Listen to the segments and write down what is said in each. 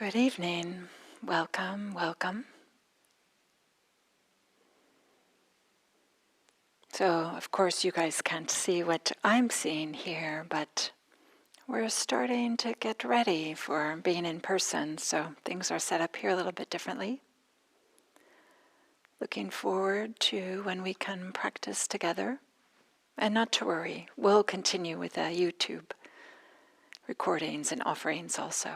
Good evening. Welcome, welcome. So, of course, you guys can't see what I'm seeing here, but we're starting to get ready for being in person, so things are set up here a little bit differently. Looking forward to when we can practice together. And not to worry, we'll continue with the YouTube recordings and offerings also.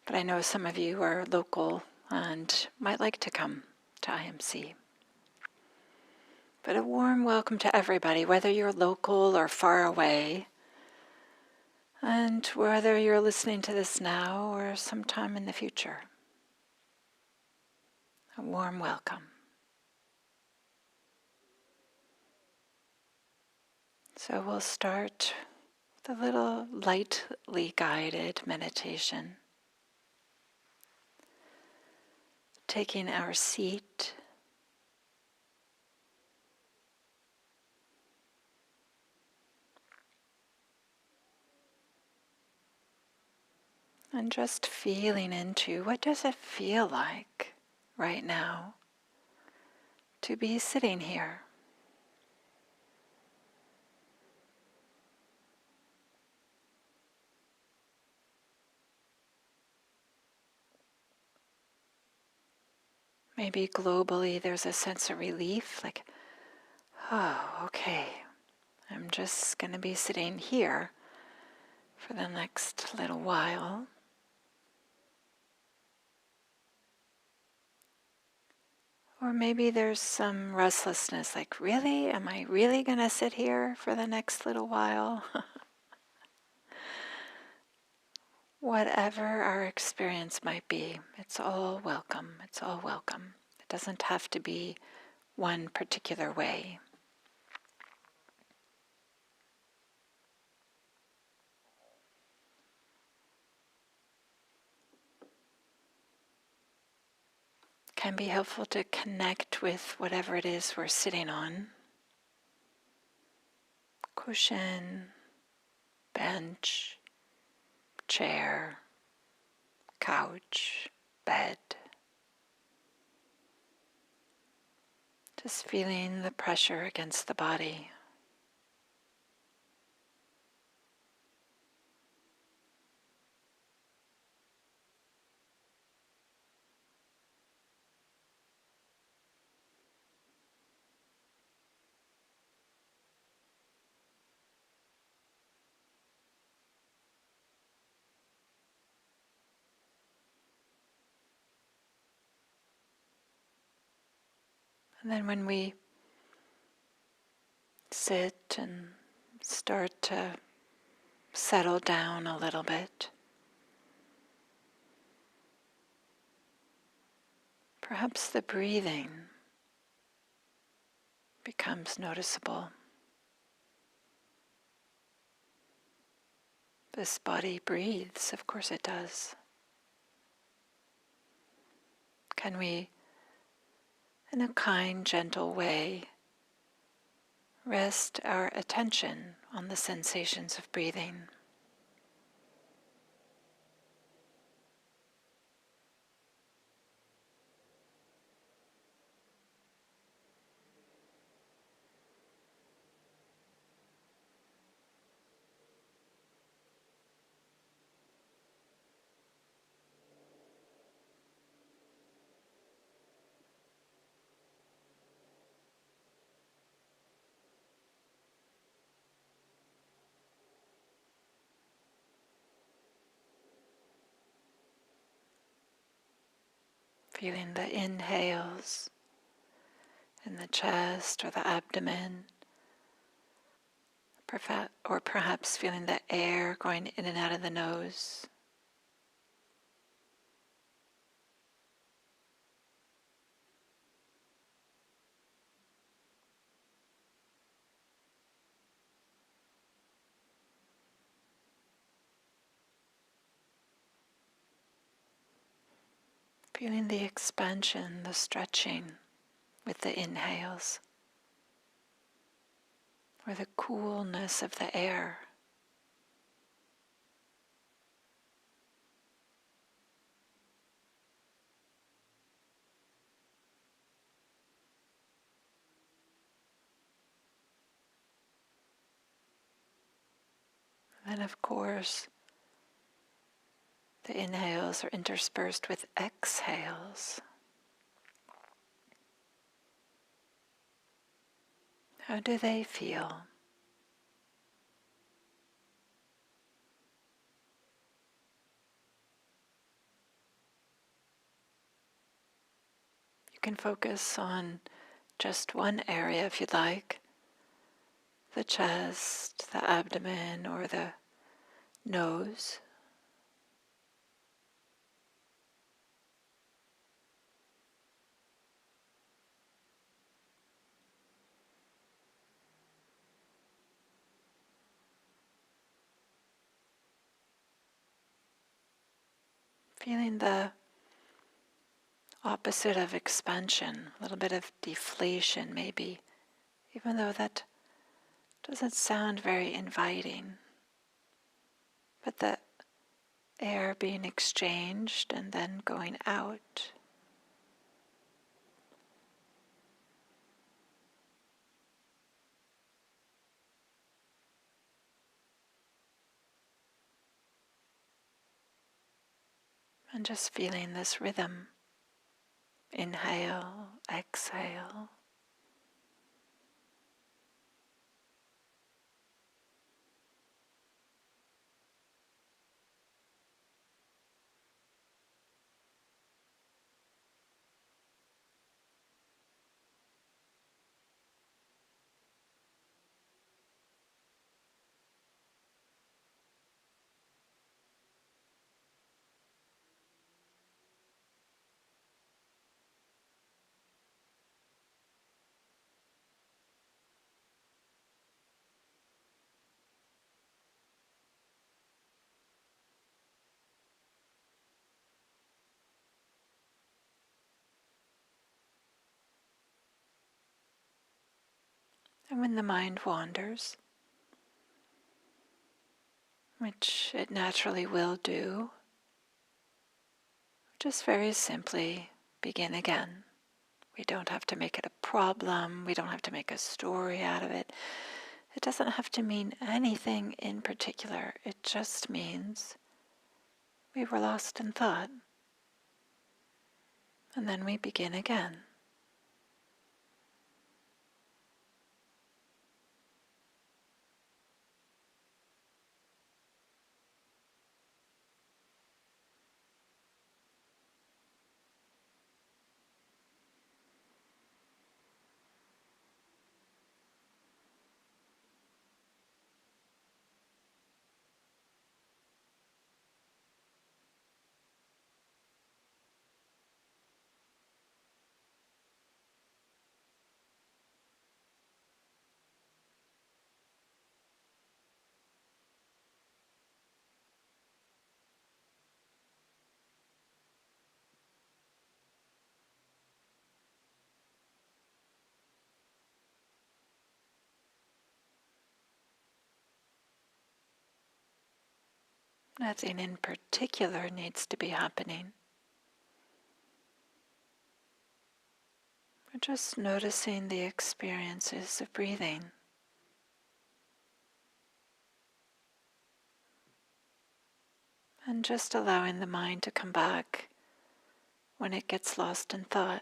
But I know some of you are local and might like to come to IMC. But a warm welcome to everybody, whether you're local or far away, and whether you're listening to this now or sometime in the future. A warm welcome. So we'll start with a little lightly guided meditation. Taking our seat, and just feeling into what does it feel like right now to be sitting here. Maybe globally there's a sense of relief, like, oh, okay, I'm just going to be sitting here for the next little while. Or maybe there's some restlessness, like, really? Am I really going to sit here for the next little while? Whatever our experience might be, it's all welcome. It's all welcome. It doesn't have to be one particular way. Can be helpful to connect with whatever it is we're sitting on. Cushion, bench, chair, couch, bed. Just feeling the pressure against the body. And then when we sit and start to settle down a little bit, perhaps the breathing becomes noticeable. This body breathes, of course it does. Can we, in a kind, gentle way, rest our attention on the sensations of breathing? Feeling the inhales in the chest or the abdomen, or perhaps feeling the air going in and out of the nose. Feeling the expansion, the stretching with the inhales, or the coolness of the air. And of course, the inhales are interspersed with exhales. How do they feel? You can focus on just one area if you'd like, the chest, the abdomen, or the nose. Feeling the opposite of expansion, a little bit of deflation maybe, even though that doesn't sound very inviting. But the air being exchanged and then going out. And just feeling this rhythm. Inhale, exhale. And when the mind wanders, which it naturally will do, just very simply begin again. We don't have to make it a problem. We don't have to make a story out of it. It doesn't have to mean anything in particular. It just means we were lost in thought. And then we begin again. Nothing in particular needs to be happening. We're just noticing the experiences of breathing. And just allowing the mind to come back when it gets lost in thought.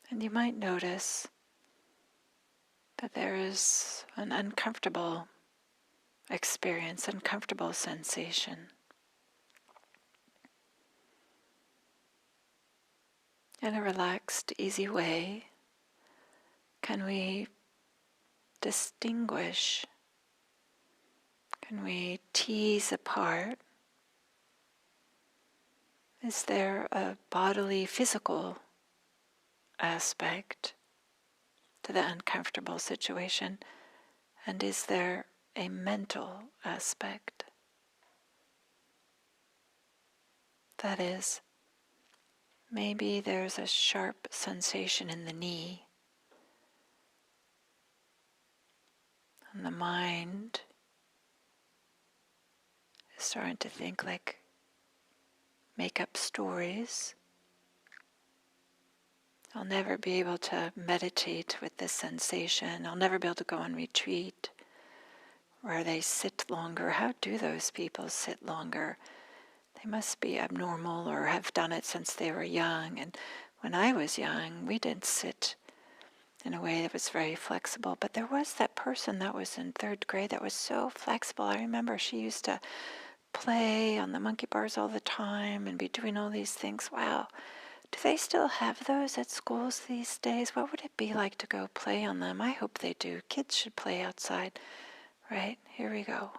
And you might notice that there is an uncomfortable experience, uncomfortable sensation. In a relaxed, easy way, can we distinguish? Can we tease apart? Is there a bodily, physical aspect to the uncomfortable situation? And is there a mental aspect? That is, maybe there's a sharp sensation in the knee, and the mind is starting to think like make up stories. I'll never be able to meditate with this sensation. I'll never be able to go on retreat where they sit longer. How do those people sit longer? They must be abnormal or have done it since they were young. And when I was young, we didn't sit in a way that was very flexible. But there was that person that was in third grade that was so flexible. I remember she used to play on the monkey bars all the time and be doing all these things. Wow. Do they still have those at schools these days? What would it be like to go play on them? I hope they do. Kids should play outside, right? Here we go.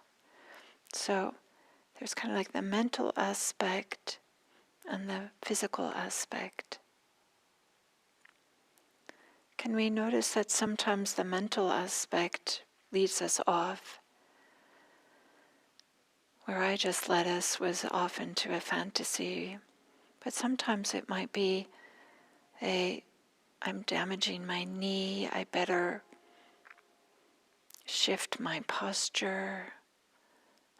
So there's kind of like the mental aspect and the physical aspect. Can we notice that sometimes the mental aspect leads us off? Where I just led us was off into a fantasy, but sometimes it might be I'm damaging my knee, I better shift my posture.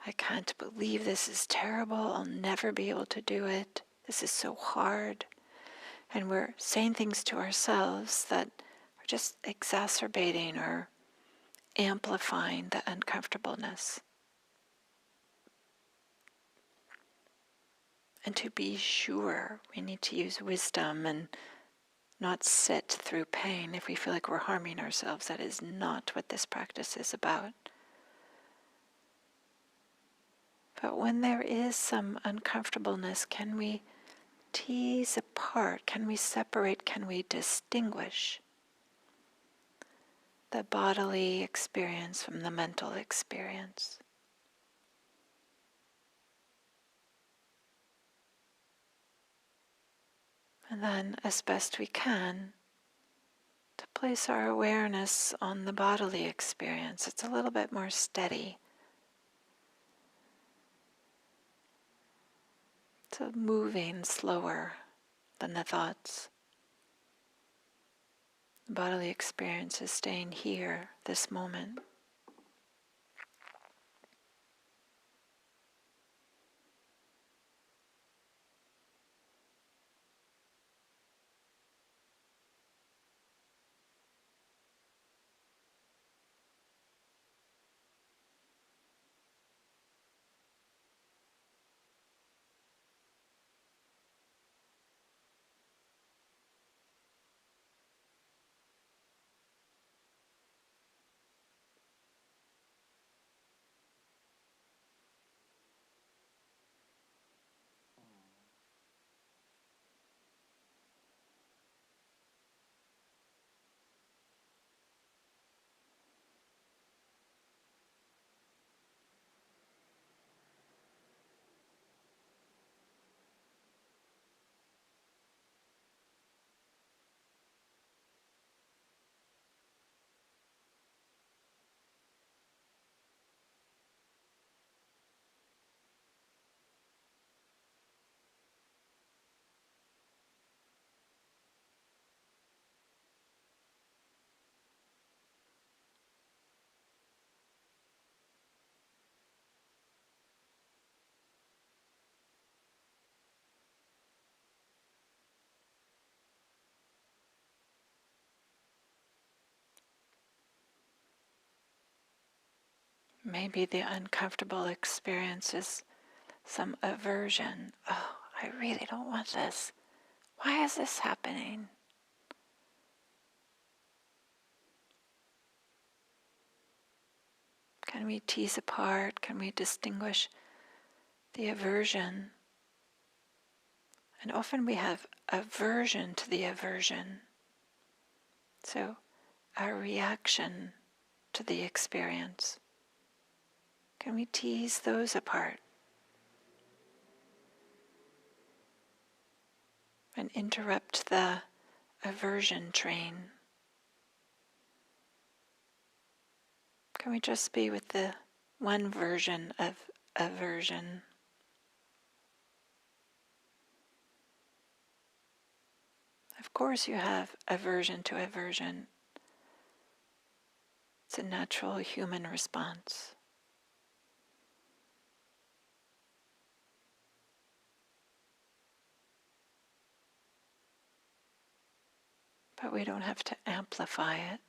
I can't believe this is terrible, I'll never be able to do it. This is so hard. And we're saying things to ourselves that are just exacerbating or amplifying the uncomfortableness. And to be sure, we need to use wisdom and not sit through pain if we feel like we're harming ourselves. That is not what this practice is about. But when there is some uncomfortableness, can we tease apart? Can we separate? Can we distinguish the bodily experience from the mental experience? And then, as best we can, to place our awareness on the bodily experience. It's a little bit more steady. It's moving slower than the thoughts. The bodily experience is staying here, this moment. Maybe the uncomfortable experience is some aversion. Oh, I really don't want this. Why is this happening? Can we tease apart? Can we distinguish the aversion And often we have aversion to the aversion. So our reaction to the experience. Can we tease those apart and interrupt the aversion train? Can we just be with the one version of aversion? Of course you have aversion to aversion. It's a natural human response. But we don't have to amplify it.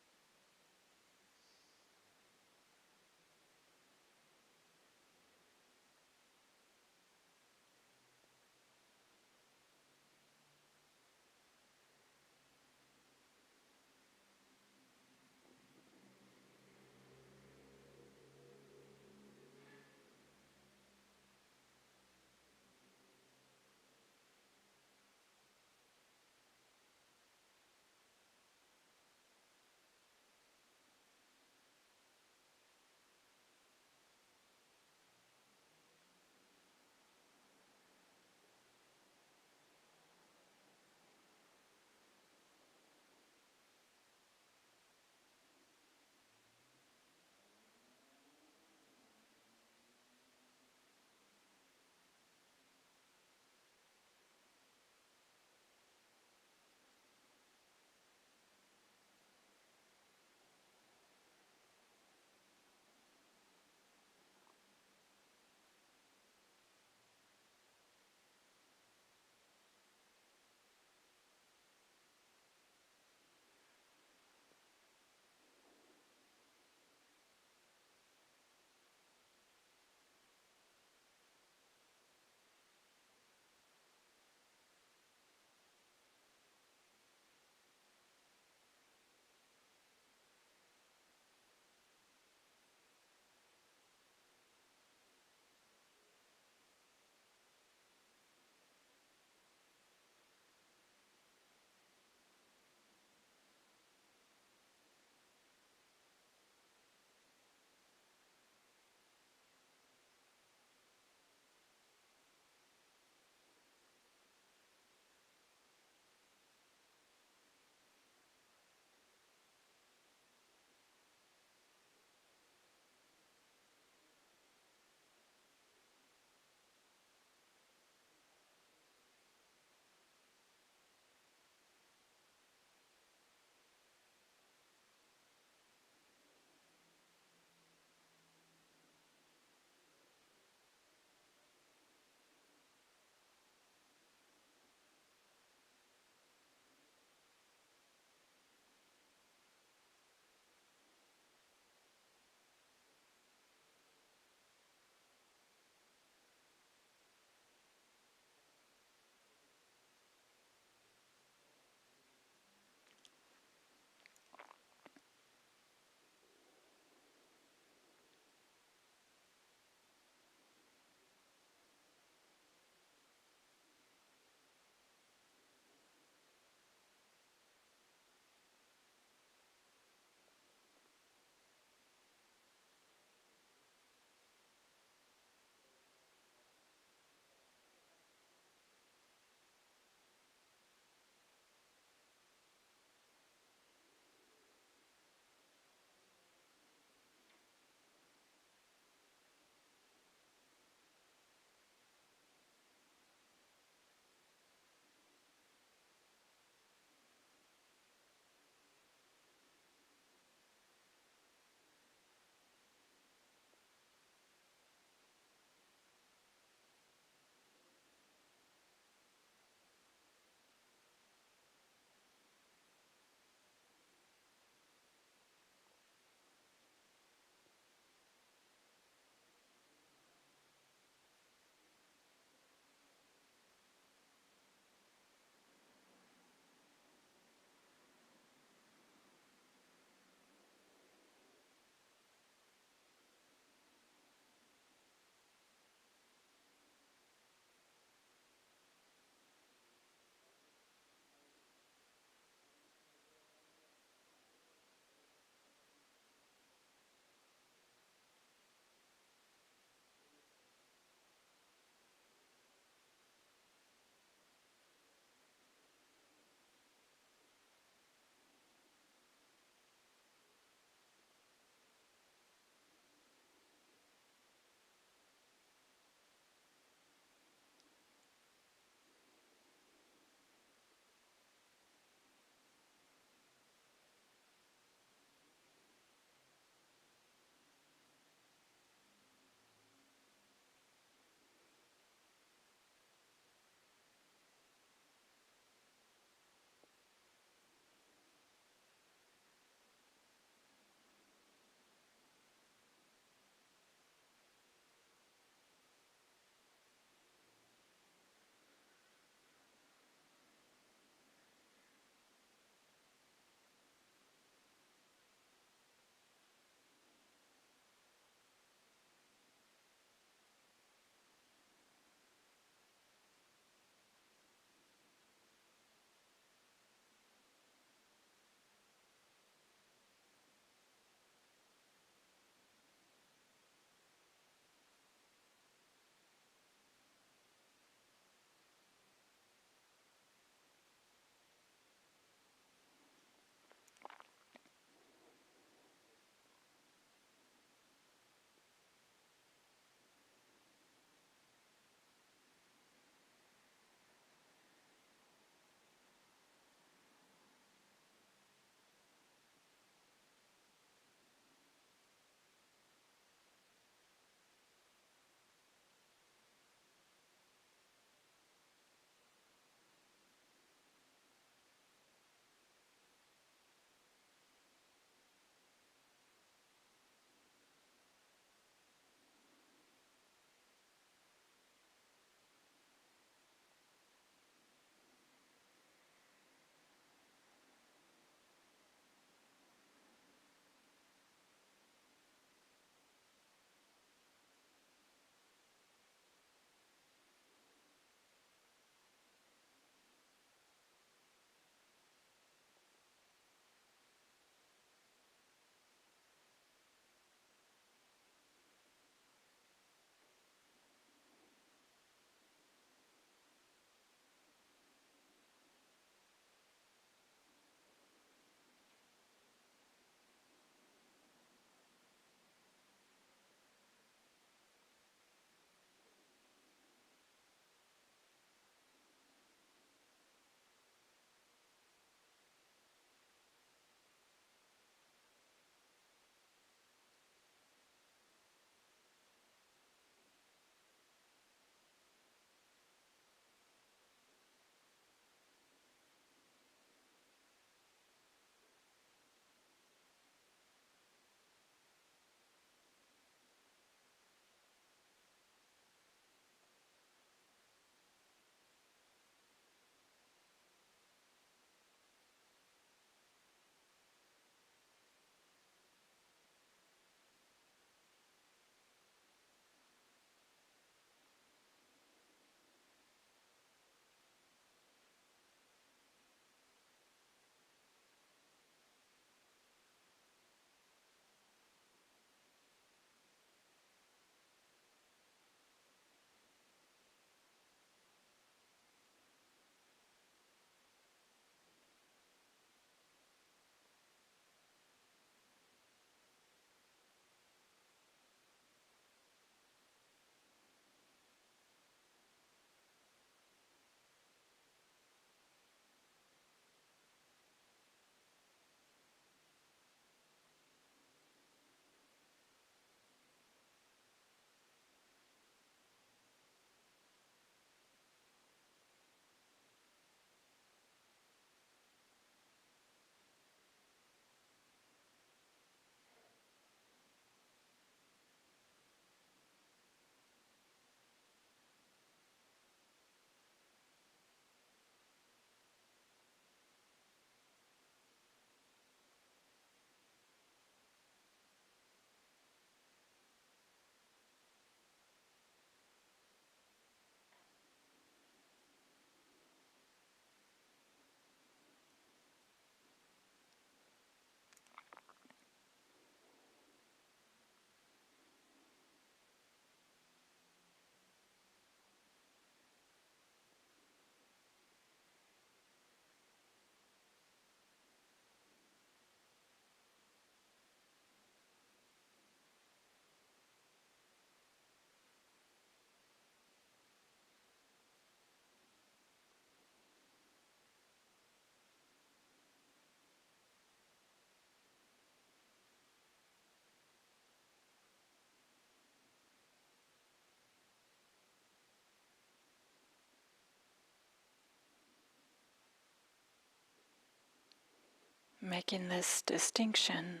making this distinction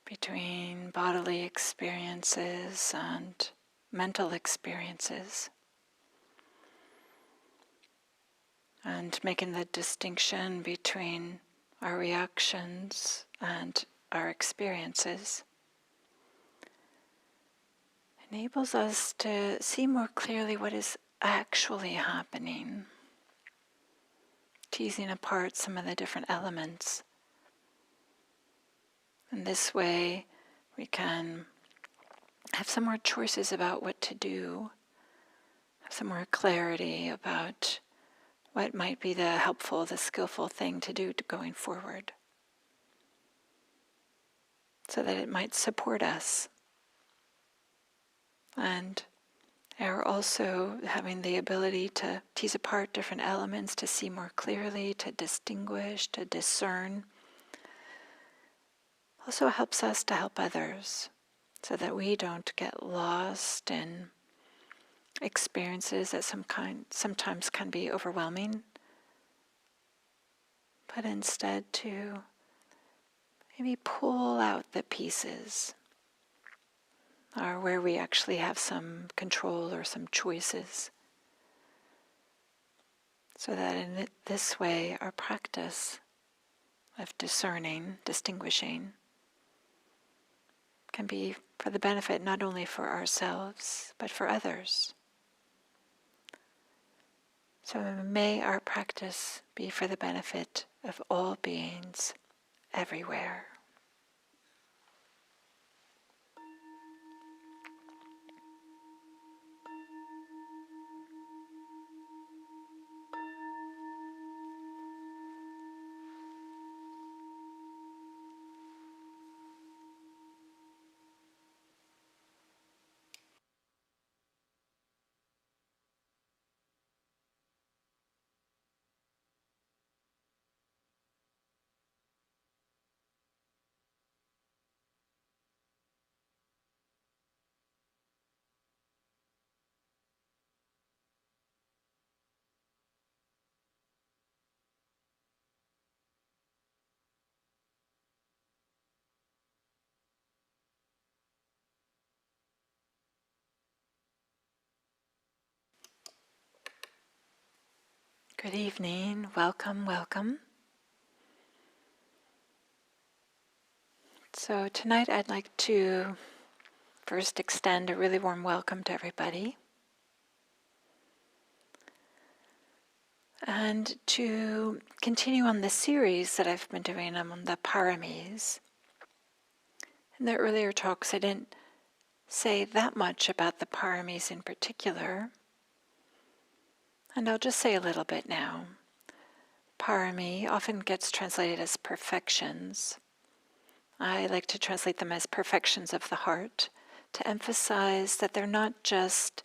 between bodily experiences and mental experiences, and making the distinction between our reactions and our experiences enables us to see more clearly what is actually happening, teasing apart some of the different elements. In this way, we can have some more choices about what to do, have some more clarity about what might be the helpful, the skillful thing to do going forward, so that it might support us. And are also having the ability to tease apart different elements, to see more clearly, to distinguish, to discern, also helps us to help others, so that we don't get lost in experiences that sometimes can be overwhelming, but instead to maybe pull out the pieces, or where we actually have some control or some choices, so that in this way our practice of discerning, distinguishing, can be for the benefit not only for ourselves, but for others. So may our practice be for the benefit of all beings everywhere. Good evening, welcome, welcome. So tonight I'd like to first extend a really warm welcome to everybody, and to continue on the series that I've been doing on the paramis. In the earlier talks I didn't say that much about the paramis in particular, and I'll just say a little bit now. Parami often gets translated as perfections. I like to translate them as perfections of the heart, to emphasize that they're not just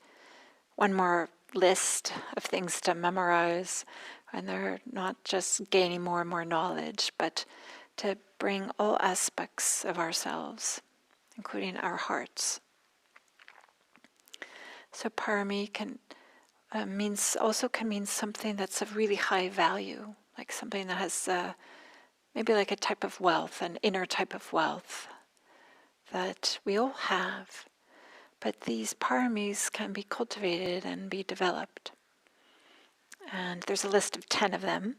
one more list of things to memorize, and they're not just gaining more and more knowledge, but to bring all aspects of ourselves, including our hearts. So parami can mean something that's of really high value, like something that has maybe like a type of wealth, an inner type of wealth that we all have. But these paramis can be cultivated and be developed. And there's a list of 10 of them.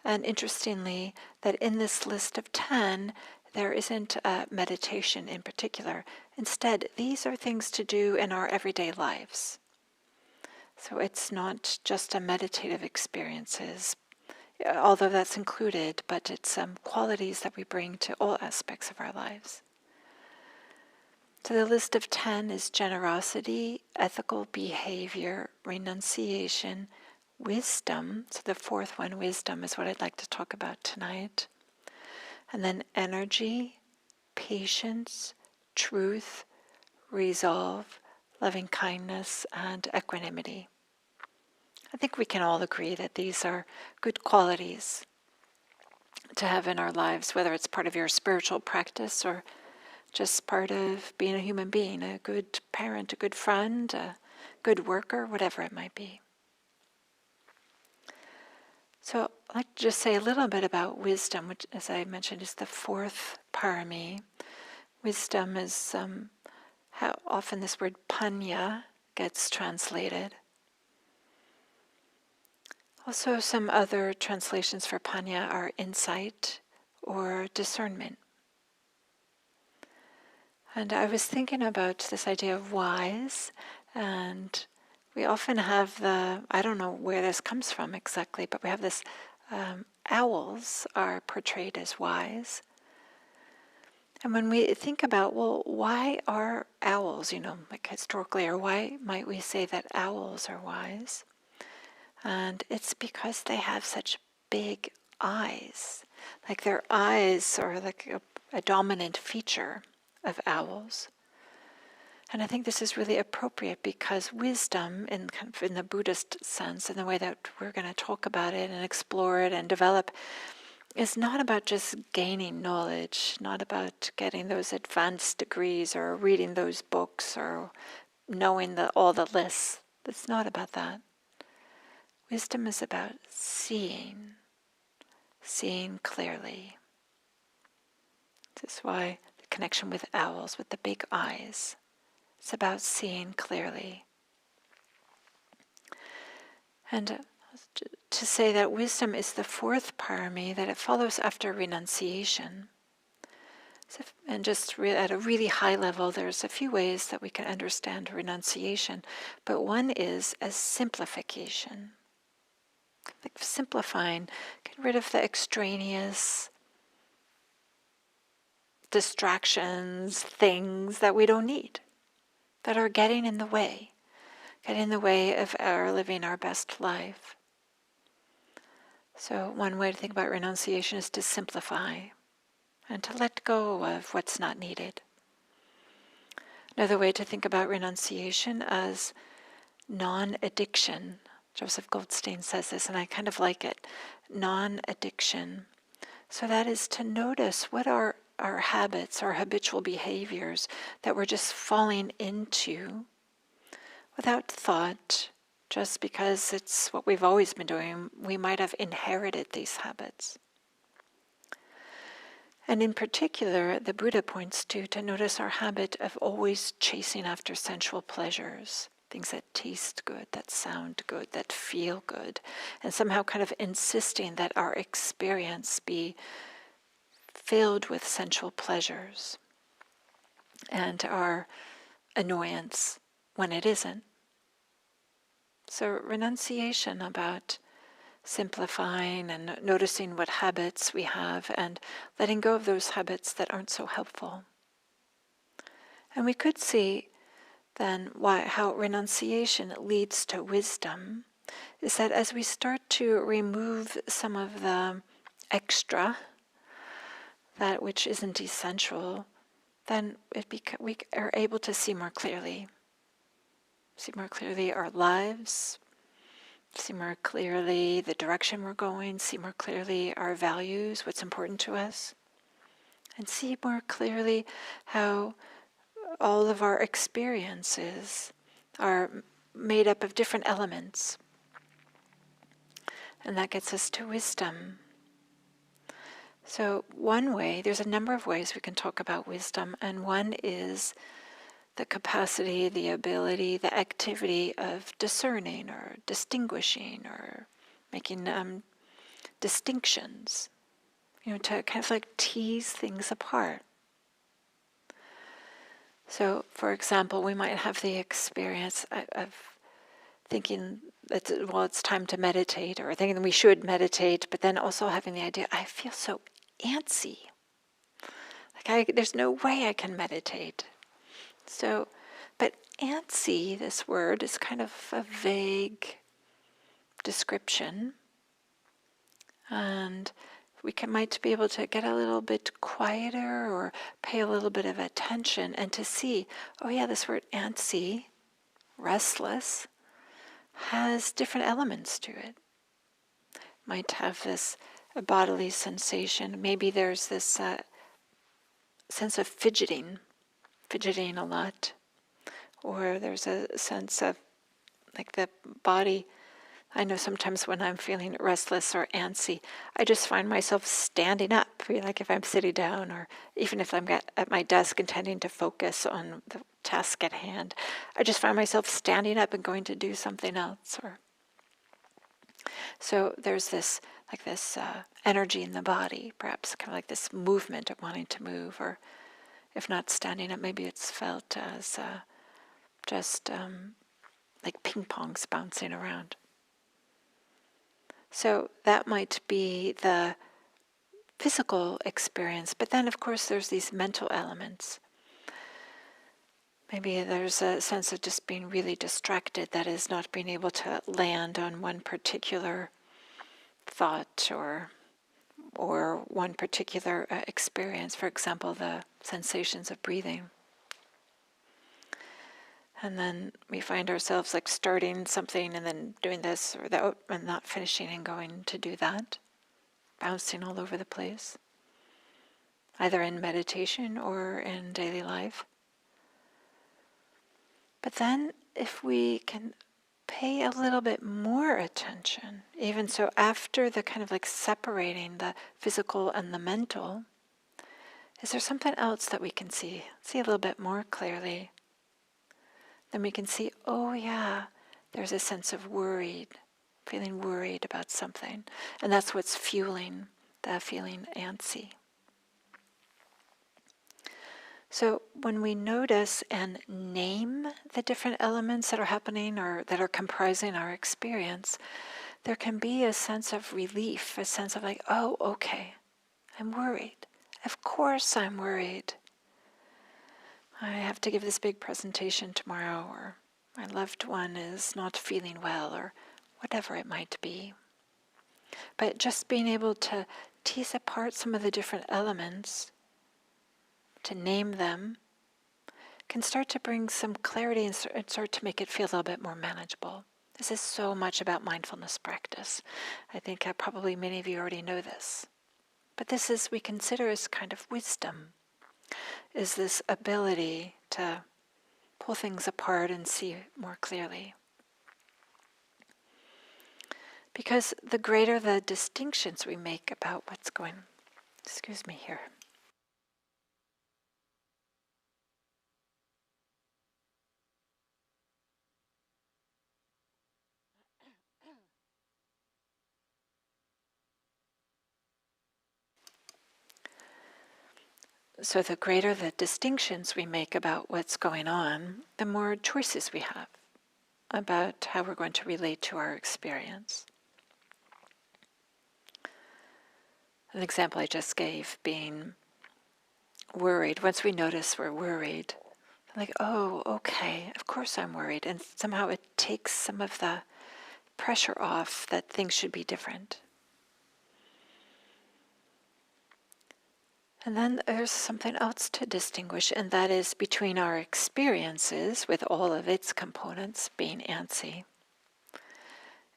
And interestingly, that in this list of 10, there isn't a meditation in particular. Instead, these are things to do in our everyday lives. So it's not just a meditative experiences, although that's included, but it's qualities that we bring to all aspects of our lives. So the list of 10 is generosity, ethical behavior, renunciation, wisdom. So the fourth one, wisdom, is what I'd like to talk about tonight. And then energy, patience, truth, resolve, loving kindness, and equanimity. I think we can all agree that these are good qualities to have in our lives, whether it's part of your spiritual practice or just part of being a human being, a good parent, a good friend, a good worker, whatever it might be. So like to just say a little bit about wisdom, which, as I mentioned, is the fourth parami. Wisdom is how often this word panya gets translated. Also, some other translations for panya are insight or discernment. And I was thinking about this idea of wise, and we often have I don't know where this comes from exactly, but we have this, owls are portrayed as wise. And when we think about, well, why are owls, like historically, or why might we say that owls are wise? And it's because they have such big eyes. Like their eyes are like a dominant feature of owls. And I think this is really appropriate because wisdom, in kind of in the Buddhist sense, in the way that we're going to talk about it and explore it and develop, is not about just gaining knowledge, not about getting those advanced degrees or reading those books or knowing all the lists. It's not about that. Wisdom is about seeing clearly. This is why the connection with owls, with the big eyes. It's about seeing clearly. And to say that wisdom is the fourth parami, that it follows after renunciation. And just at a really high level, there's a few ways that we can understand renunciation, but one is as simplification. Like simplifying, get rid of the extraneous distractions, things that we don't need, that are getting in the way of our living our best life. So one way to think about renunciation is to simplify and to let go of what's not needed. Another way to think about renunciation as non-addiction. Joseph Goldstein says this, and I kind of like it. Non-addiction. So that is to notice what are our habits, our habitual behaviors that we're just falling into without thought, just because it's what we've always been doing. We might have inherited these habits. And in particular, the Buddha points to notice our habit of always chasing after sensual pleasures, things that taste good, that sound good, that feel good, and somehow kind of insisting that our experience be filled with sensual pleasures and our annoyance when it isn't. So renunciation about simplifying and noticing what habits we have and letting go of those habits that aren't so helpful. And we could see then how renunciation leads to wisdom is that as we start to remove some of the extra, that which isn't essential, then we are able to see more clearly our lives, see more clearly the direction we're going, see more clearly our values, what's important to us, and see more clearly how all of our experiences are made up of different elements. And that gets us to wisdom. So one way, there's a number of ways we can talk about wisdom, and one is the capacity, the ability, the activity of discerning or distinguishing or making distinctions, to kind of like tease things apart. So, for example, we might have the experience of thinking that, it's time to meditate, or thinking that we should meditate, but then also having the idea, I feel so antsy. Like there's no way I can meditate. So, but antsy, this word, is kind of a vague description. And we might be able to get a little bit quieter or pay a little bit of attention and to see, oh yeah, this word antsy, restless, has different elements to it. Might have this bodily sensation. Maybe there's this sense of fidgeting a lot. Or there's a sense of like the body I know sometimes when I'm feeling restless or antsy, I just find myself standing up, like if I'm sitting down or even if I'm at my desk intending to focus on the task at hand, I just find myself standing up and going to do something else. Or so there's this energy in the body, perhaps kind of like this movement of wanting to move, or if not standing up, maybe it's felt as just like ping pongs bouncing around. So that might be the physical experience, but then of course there's these mental elements. Maybe there's a sense of just being really distracted, that is, not being able to land on one particular thought or one particular experience. For example, the sensations of breathing. And then we find ourselves like starting something and then doing this or that and not finishing and going to do that, bouncing all over the place, either in meditation or in daily life. But then if we can pay a little bit more attention, even so after the kind of like separating the physical and the mental, is there something else that we can see a little bit more clearly? Then we can see, oh yeah, there's a sense of feeling worried about something. And that's what's fueling the feeling antsy. So when we notice and name the different elements that are happening or that are comprising our experience, there can be a sense of relief, a sense of like, oh, okay, I'm worried. Of course I'm worried. I have to give this big presentation tomorrow, or my loved one is not feeling well, or whatever it might be. But just being able to tease apart some of the different elements, to name them, can start to bring some clarity and start to make it feel a little bit more manageable. This is so much about mindfulness practice. I think probably many of you already know this. But this is, we consider as kind of wisdom, is this ability to pull things apart and see more clearly. Because the greater the distinctions we make about what's going on, excuse me here. So the greater the distinctions we make about what's going on, the more choices we have about how we're going to relate to our experience. An example I just gave being worried. Once we notice we're worried, like, oh, okay, of course I'm worried. And somehow it takes some of the pressure off that things should be different. And then there's something else to distinguish, and that is between our experiences, with all of its components being antsy,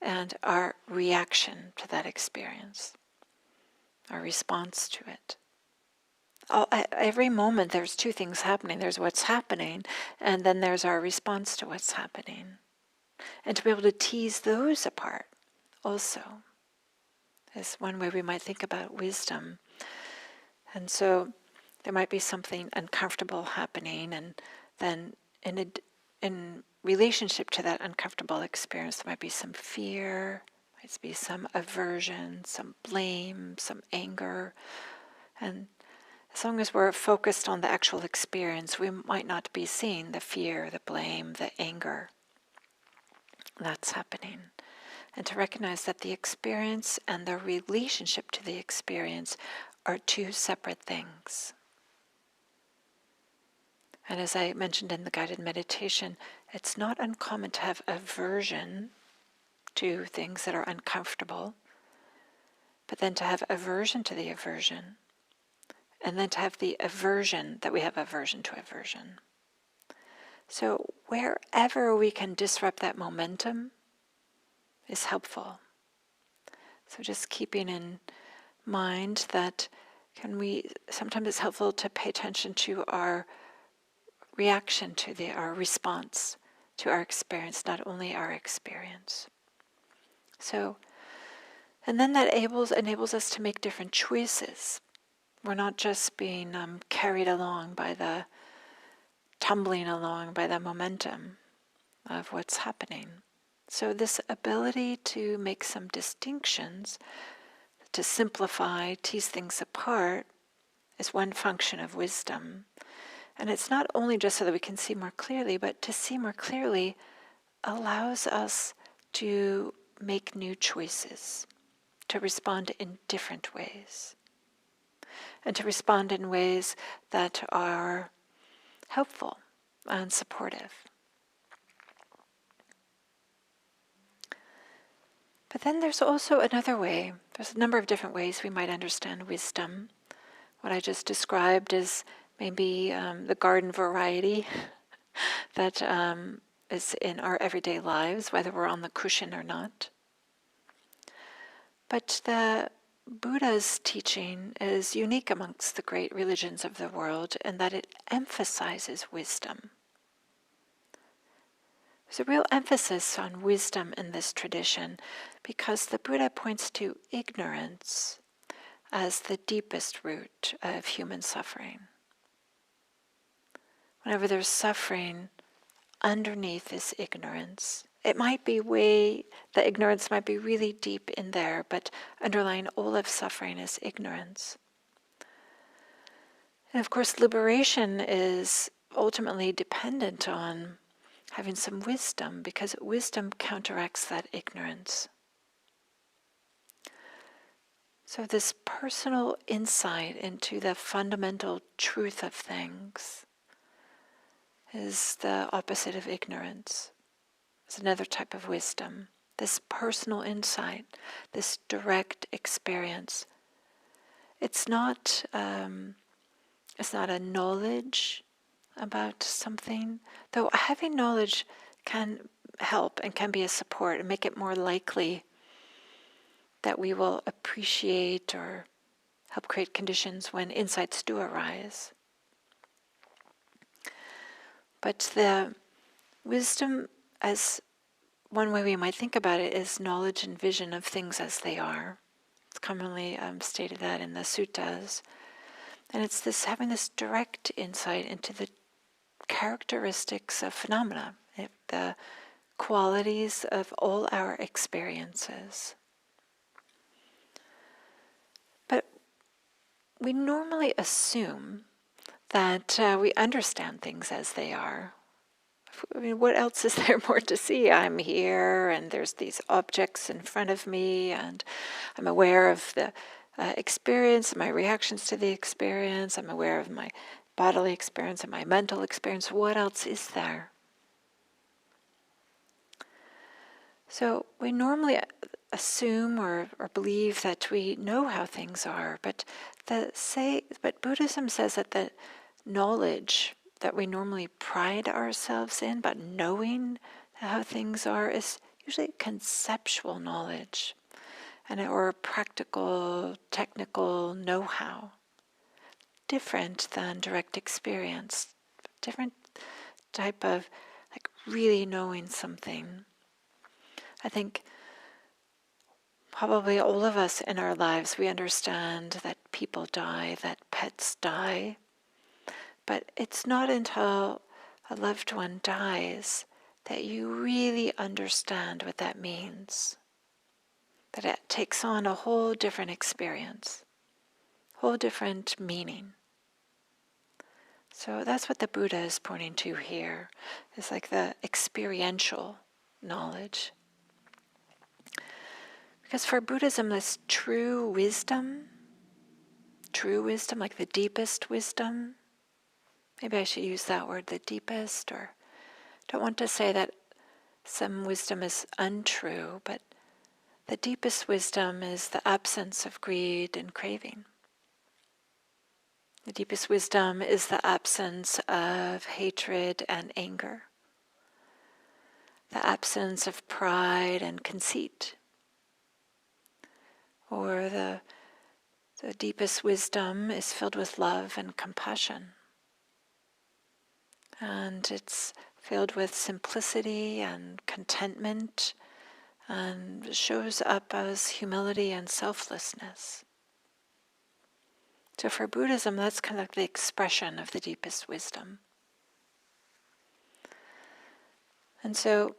and our reaction to that experience, our response to it. At every moment there's two things happening. There's what's happening, and then there's our response to what's happening. And to be able to tease those apart also is one way we might think about wisdom. And so there might be something uncomfortable happening, and then in relationship to that uncomfortable experience, there might be some fear, might be some aversion, some blame, some anger. And as long as we're focused on the actual experience, we might not be seeing the fear, the blame, the anger that's happening. And to recognize that the experience and the relationship to the experience are two separate things. And as I mentioned in the guided meditation, it's not uncommon to have aversion to things that are uncomfortable, but then to have aversion to the aversion, and then to have the aversion that we have aversion to aversion. So wherever we can disrupt that momentum is helpful. So just keeping in mind that sometimes it's helpful to pay attention to our reaction to our response to our experience, not only our experience. So, and then that enables us to make different choices. We're not just being carried along by tumbling along by the momentum of what's happening. So this ability to make some distinctions, to simplify, tease things apart, is one function of wisdom. And it's not only just so that we can see more clearly, but to see more clearly allows us to make new choices, to respond in different ways, and to respond in ways that are helpful and supportive. But then there's also another way. There's a number of different ways we might understand wisdom. What I just described is maybe the garden variety that is in our everyday lives, whether we're on the cushion or not. But the Buddha's teaching is unique amongst the great religions of the world in that it emphasizes wisdom. There's a real emphasis on wisdom in this tradition because the Buddha points to ignorance as the deepest root of human suffering. Whenever there's suffering, underneath is ignorance. It might be the ignorance might be really deep in there, but underlying all of suffering is ignorance. And of course, liberation is ultimately dependent on having some wisdom, because wisdom counteracts that ignorance. So this personal insight into the fundamental truth of things is the opposite of ignorance. It's another type of wisdom. This personal insight, this direct experience. It's not a knowledge about something, though having knowledge can help and can be a support and make it more likely that we will appreciate or help create conditions when insights do arise. But the wisdom, as one way we might think about it, is knowledge and vision of things as they are. It's commonly stated that in the suttas. And it's this having this direct insight into the characteristics of phenomena, the qualities of all our experiences. But we normally assume that we understand things as they are. I mean, what else is there more to see? I'm here, and there's these objects in front of me, and I'm aware of the experience, my reactions to the experience. I'm aware of my bodily experience and my mental experience. What else is there? So we normally assume or believe that we know how things are, but Buddhism says that the knowledge that we normally pride ourselves in, but knowing how things are, is usually conceptual knowledge or practical, technical know-how, different than direct experience, different type of really knowing something. I think probably all of us in our lives, we understand that people die, that pets die, but it's not until a loved one dies that you really understand what that means, that it takes on a whole different experience, whole different meaning. So that's what the Buddha is pointing to here. It's like the experiential knowledge. Because for Buddhism, this true wisdom, like the deepest wisdom, maybe I should use that word, the deepest, or don't want to say that some wisdom is untrue, but the deepest wisdom is the absence of greed and craving. The deepest wisdom is the absence of hatred and anger, the absence of pride and conceit. Or the deepest wisdom is filled with love and compassion. And it's filled with simplicity and contentment and shows up as humility and selflessness. So for Buddhism, that's kind of the expression of the deepest wisdom. And so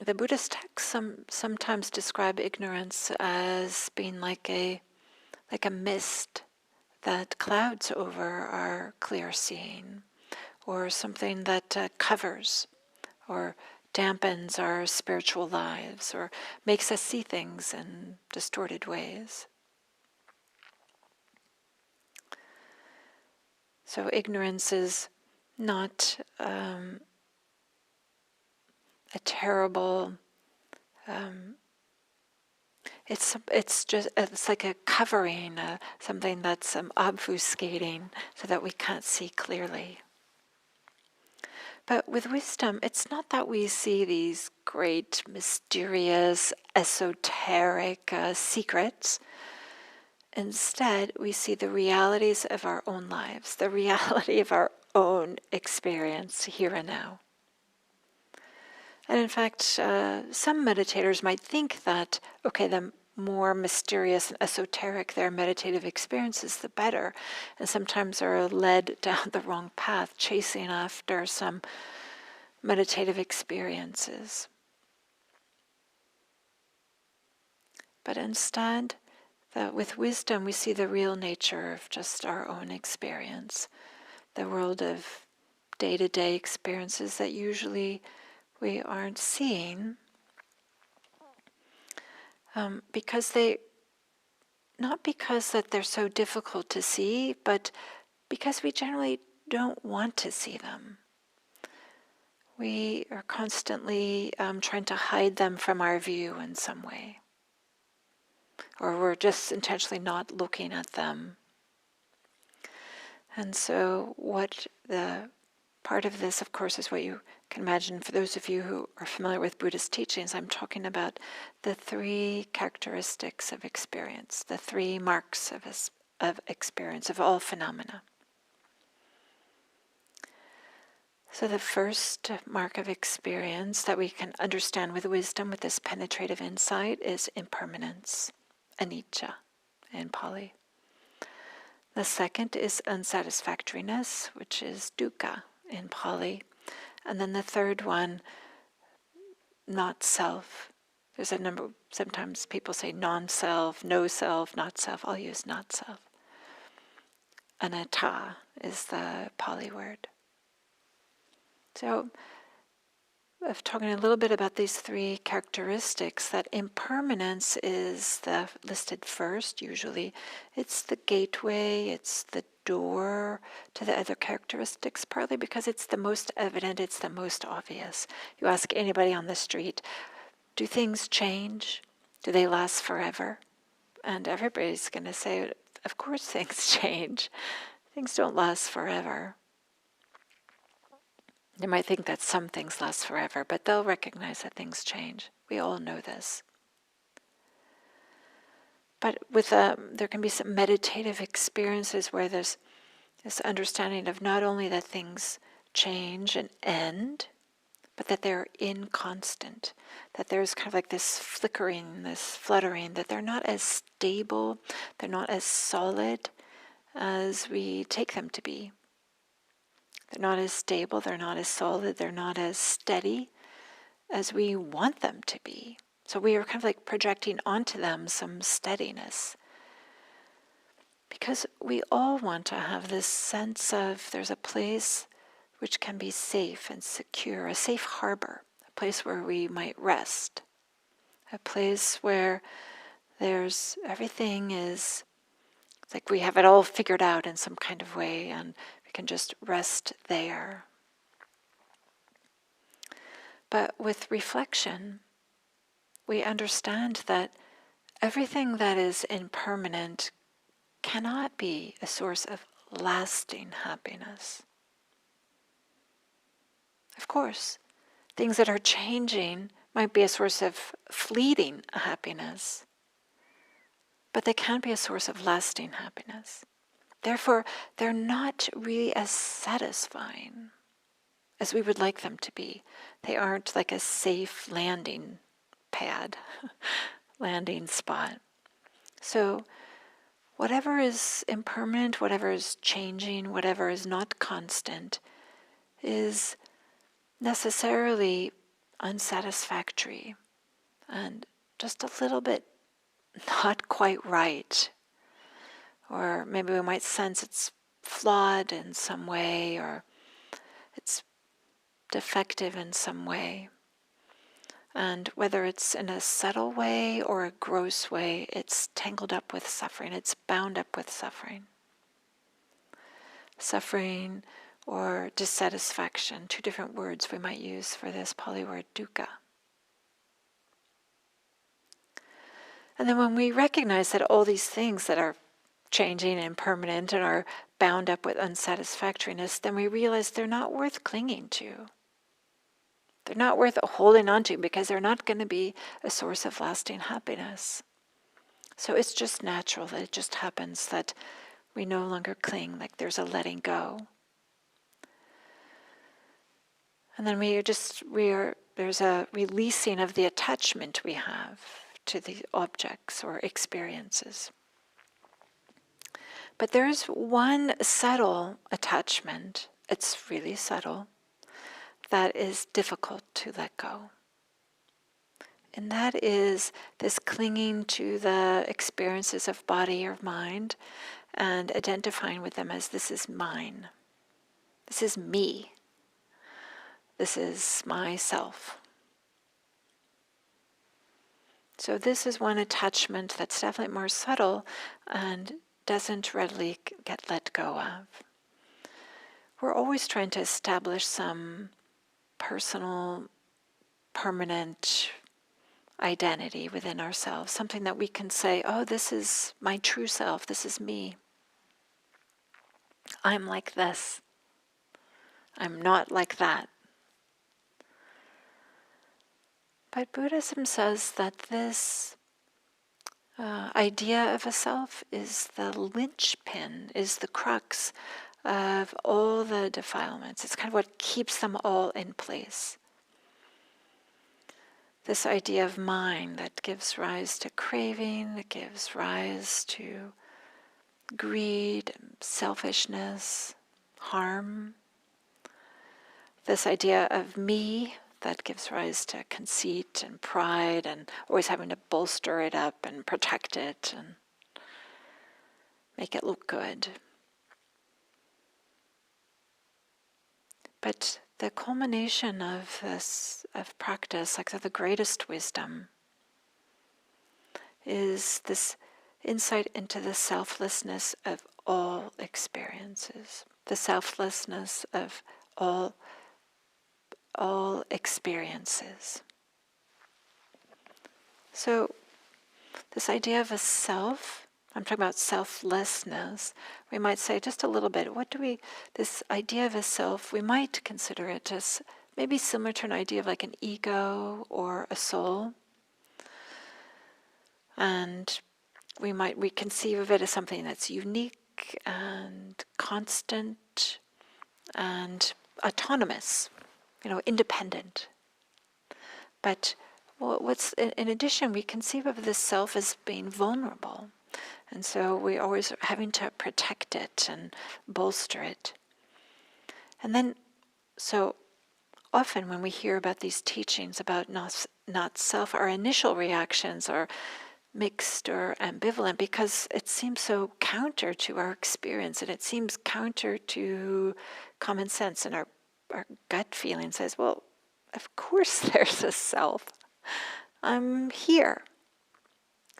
the Buddhist texts sometimes describe ignorance as being like a mist that clouds over our clear seeing, or something that covers or dampens our spiritual lives, or makes us see things in distorted ways. So ignorance is not a terrible. It's like a covering, something that's obfuscating, so that we can't see clearly. But with wisdom, it's not that we see these great, mysterious, esoteric secrets. Instead, we see the realities of our own lives, the reality of our own experience here and now. And in fact, some meditators might think that, okay, the more mysterious and esoteric their meditative experiences, the better. And sometimes are led down the wrong path, chasing after some meditative experiences. But instead, that with wisdom we see the real nature of just our own experience, the world of day-to-day experiences that usually we aren't seeing, not because that they're so difficult to see, but because we generally don't want to see them. We are constantly trying to hide them from our view in some way. Or we're just intentionally not looking at them. And so what the part of this, of course, is what you can imagine. For those of you who are familiar with Buddhist teachings, I'm talking about the three characteristics of experience, the three marks of experience, of all phenomena. So the first mark of experience that we can understand with wisdom, with this penetrative insight, is impermanence, anicca in Pali. The second is unsatisfactoriness, which is dukkha in Pali. And then the third one, not self. There's a number, sometimes people say non-self, no self, not self. I'll use not self. Anatta is the Pali word. So, of talking a little bit about these three characteristics, that impermanence is the listed first usually. It's the gateway, it's the door to the other characteristics, partly because it's the most evident, it's the most obvious. You ask anybody on the street, do things change? Do they last forever? And everybody's going to say, of course things change. Things don't last forever. You might think that some things last forever, but they'll recognize that things change. We all know this. But with there can be some meditative experiences where there's this understanding of not only that things change and end, but that they're inconstant, that there's kind of like this flickering, this fluttering, that they're not as stable, they're not as solid as we take them to be. They're not as stable, they're not as solid, they're not as steady as we want them to be. So we are kind of like projecting onto them some steadiness. Because we all want to have this sense of there's a place which can be safe and secure, a safe harbor, a place where we might rest, a place where there's everything is like we have it all figured out in some kind of way and we can just rest there. But with reflection, we understand that everything that is impermanent cannot be a source of lasting happiness. Of course, things that are changing might be a source of fleeting happiness, but they can't be a source of lasting happiness. Therefore, they're not really as satisfying as we would like them to be. They aren't like a safe landing pad, landing spot. So whatever is impermanent, whatever is changing, whatever is not constant, is necessarily unsatisfactory and just a little bit not quite right. Or maybe we might sense it's flawed in some way, or it's defective in some way. And whether it's in a subtle way or a gross way, it's tangled up with suffering. It's bound up with suffering. Suffering or dissatisfaction, two different words we might use for this Pali word dukkha. And then when we recognize that all these things that are changing and impermanent and are bound up with unsatisfactoriness, then we realize they're not worth clinging to. They're not worth holding on to because they're not going to be a source of lasting happiness. So it's just natural that it just happens that we no longer cling, like there's a letting go. And then there's a releasing of the attachment we have to the objects or experiences. But there's one subtle attachment, it's really subtle, that is difficult to let go. And that is this clinging to the experiences of body or mind and identifying with them as this is mine. This is me. This is myself. So this is one attachment that's definitely more subtle and doesn't readily get let go of. We're always trying to establish some personal, permanent identity within ourselves, something that we can say, oh, this is my true self, this is me. I'm like this. I'm not like that. But Buddhism says that this idea of a self is the linchpin, is the crux of all the defilements. It's kind of what keeps them all in place. This idea of mind that gives rise to craving, that gives rise to greed, selfishness, harm. This idea of me that gives rise to conceit and pride and always having to bolster it up and protect it and make it look good. But the culmination of this, of practice, like the greatest wisdom, is this insight into the selflessness of all experiences, the selflessness of all experiences. So this idea of a self, I'm talking about selflessness, we might say just a little bit, this idea of a self, we might consider it as maybe similar to an idea of like an ego or a soul. And we conceive of it as something that's unique and constant and autonomous, independent. But in addition, we conceive of this self as being vulnerable. And so we always having to protect it and bolster it. And then, so often when we hear about these teachings about not self, our initial reactions are mixed or ambivalent because it seems so counter to our experience and it seems counter to common sense, and our gut feeling says, well, of course there's a self. I'm here.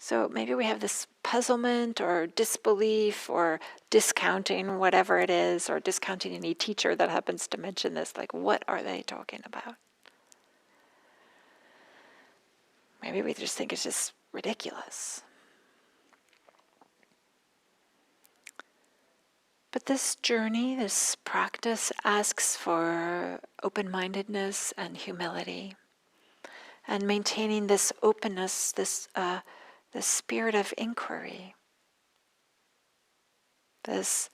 So maybe we have this puzzlement or disbelief or discounting whatever it is, or discounting any teacher that happens to mention this, like what are they talking about? Maybe we just think it's just ridiculous. But this journey, this practice asks for open-mindedness and humility, and maintaining this openness, this spirit of inquiry. This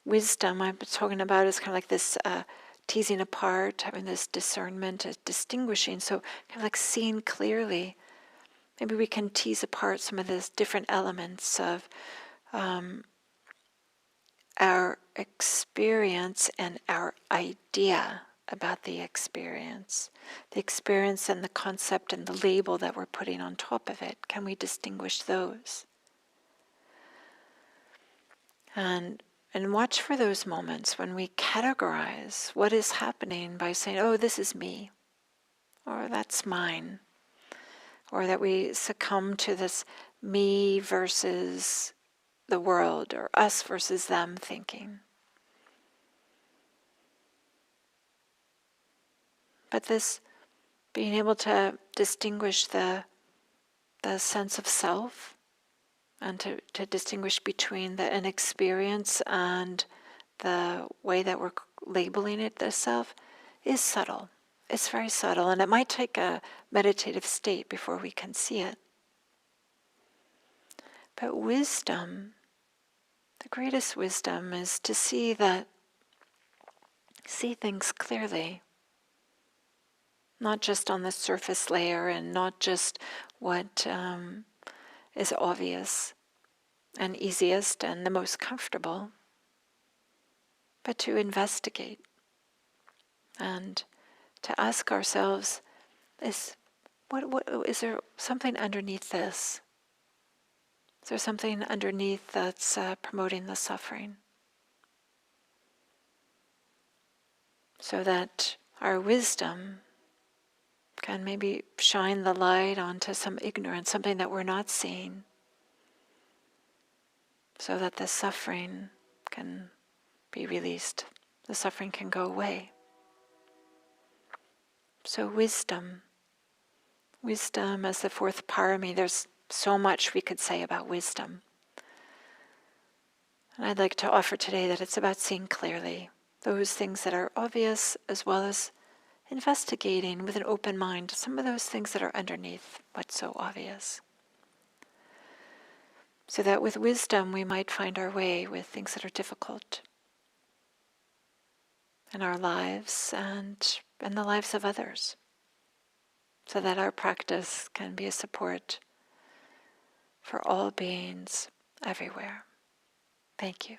wisdom I'm talking about is kind of like this teasing apart, having this discernment, distinguishing, so kind of like seeing clearly maybe we can tease apart some of the different elements of our experience and our idea about the experience and the concept and the label that we're putting on top of it. Can we distinguish those? And watch for those moments when we categorize what is happening by saying, oh, this is me, or that's mine, or that we succumb to this me versus the world, or us versus them thinking. But this being able to distinguish the sense of self, and to distinguish between an experience and the way that we're labeling it as self is subtle. It's very subtle, and it might take a meditative state before we can see it. But wisdom, the greatest wisdom, is to see things clearly, not just on the surface layer and not just what is obvious and easiest and the most comfortable, but to investigate and to ask ourselves, is there something underneath this? Is there something underneath that's promoting the suffering? So that our wisdom can maybe shine the light onto some ignorance, something that we're not seeing, so that the suffering can be released. The suffering can go away. So wisdom as the fourth parami, there's so much we could say about wisdom. And I'd like to offer today that it's about seeing clearly those things that are obvious, as well as investigating with an open mind some of those things that are underneath what's so obvious. So that with wisdom we might find our way with things that are difficult in our lives and in the lives of others. So that our practice can be a support for all beings everywhere. Thank you.